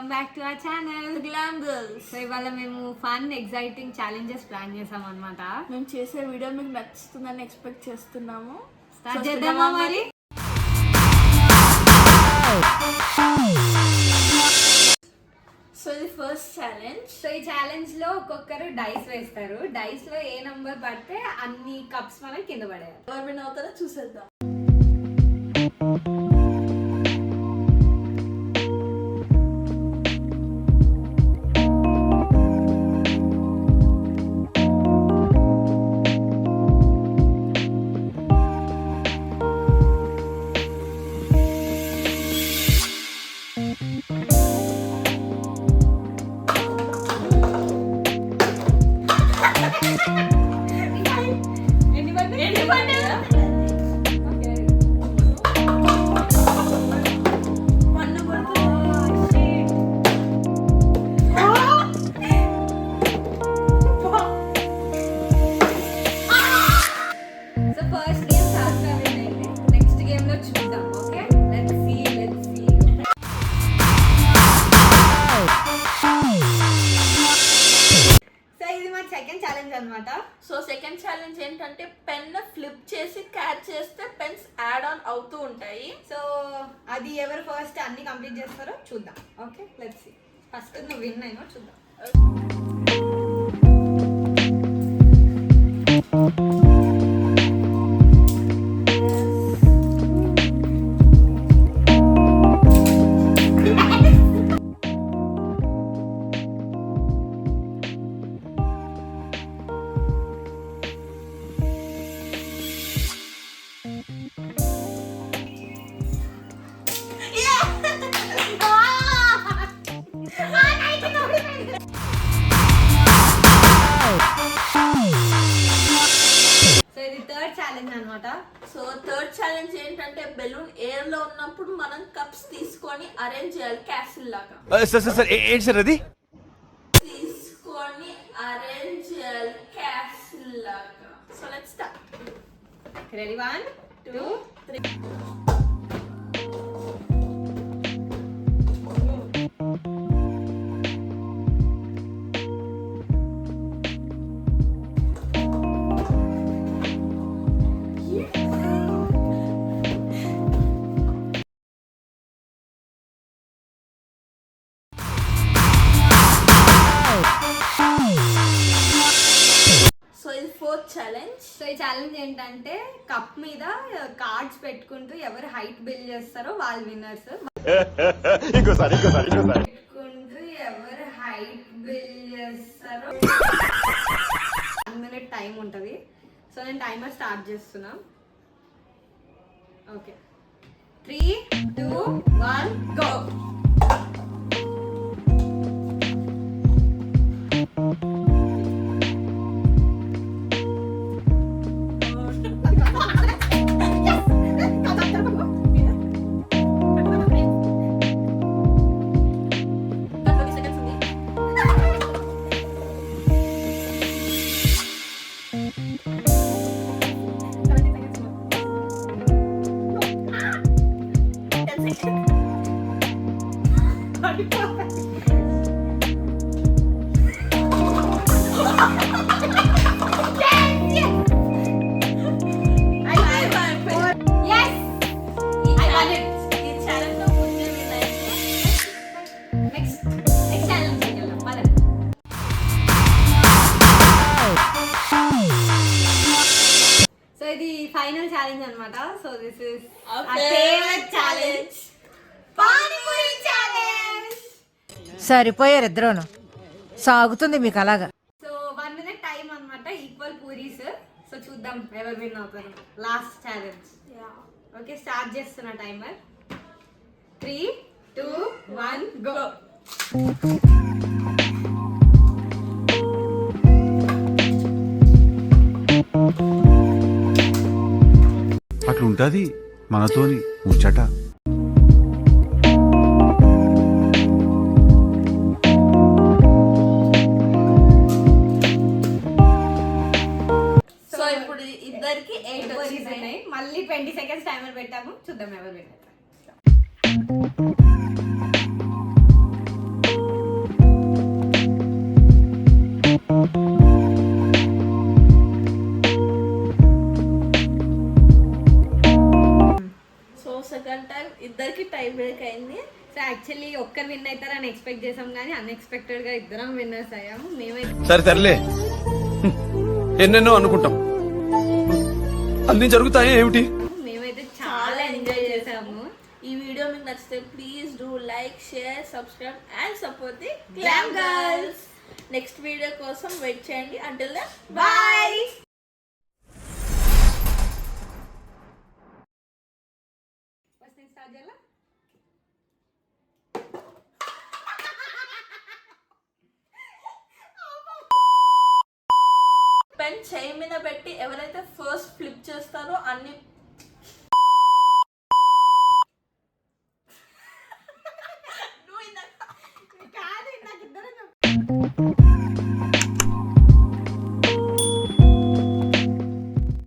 Welcome back to our channel glam girls. So ఇవాళ మేము fun exciting challenges plan చేసాం అనమాట. మేము చేసే వీడియో మీకు నచ్చుతుందని ఎక్స్పెక్ట్ చేస్తున్నాము. స్టార్ట్ చేద్దామా మరి? సో ఇది ఫస్ట్ ఛాలెంజ్. సో ఈ ఛాలెంజ్ లో ఒక్కొక్కరు డైస్ వేస్తారు. డైస్ లో ఏ నంబర్ పడితే అన్ని కప్స్ మనం కింద పడేయాలి. ఎవరు విన్ అవుతారో చూసేద్దాం. సో సెకండ్ ఛాలెంజ్ ఏంటంటే పెన్ ఫ్లిప్ చేసి క్యాచ్ చేస్తే పెన్స్ యాడ్ ఆన్ అవుతూ ఉంటాయి. సో అది ఎవరు ఫస్ట్ అన్ని కంప్లీట్ చేస్తారో చూద్దాం. Okay, let's see. ఫస్ట్ నువ్వు విన్ అయినా చూద్దాం. సో థర్డ్ ఛాలెంజ్ ఏంటంటే బెలూన్ ఎయిర్ లో ఉన్నప్పుడు మనం కప్స్ తీసుకొని అరేంజ్ చేయాలి క్యాసిల్ లాగా. ఏంటి సార్ అది? తీసుకొని అరేంజ్ చేయాలి క్యాసిల్ లాగా. So let's start. Ready 1 2 3. So ఈ ఛాలెంజ్ ఏంటంటే కప్ మీద కార్డ్స్ పెట్టుకుంటూ ఎవరు హైట్ బిల్డ్ చేస్తారో వాళ్ళు విన్నర్స్. పెట్టుకుంటూ ఎవరు హైట్ బిల్డ్ చేస్తారో 1 minute టైం ఉంటుంది. సో నేను టైమర్ స్టార్ట్ చేస్తున్నా. Okay, 3 2 1 go. ఇది ఫైనల్ ఛాలెంజ్ అన్నమాట. So this is our favorite challenge, panipuri challenge. సరిపోయారు ఇద్దరును, సాగుతుంది మీకు అలాగా. సో 1 minute టైం అన్నమాట, ఈక్వల్ పూరీస్. సో చూద్దాం ఎవరు విన్ అవుతారు. Last challenge. ఓకే, స్టార్ట్ చేస్తున్నా టైమర్. 3 2 1 గో. అట్లుంటది మనతోని ముచ్చట. సో ఇప్పుడు ఇద్దరికి 8 వచ్చినాయి. మళ్ళీ 20 seconds టైమర్ పెట్టాము. చూద్దాం ఎవరు విన్ అవుతారు. బ్రేక్ అయింది. సో యాక్చువల్లీ ఒక్కరు విన్ అవుతారని ఎక్స్పెక్ట్ చేసాం కానీ అన్ఎక్స్పెక్టెడ్ గా ఇద్దరం విన్నర్స్ అయ్యాము. మేమైతే సరే తరలే, ఎన్నెన్నో అనుకుంటాం, అన్ని జరుగుతాయి ఏమిటి? చాలా ఎంజాయ్ చేసాము. ఈ వీడియో మీకు నచ్చితే please do like, share, subscribe and support the glam girls. Next video కోసం వెయిట్ చేయండి. Until then bye. పెన్ చేయి మీద పెట్టి ఎవరైతే ఫస్ట్ ఫ్లిప్ చేస్తారో అన్ని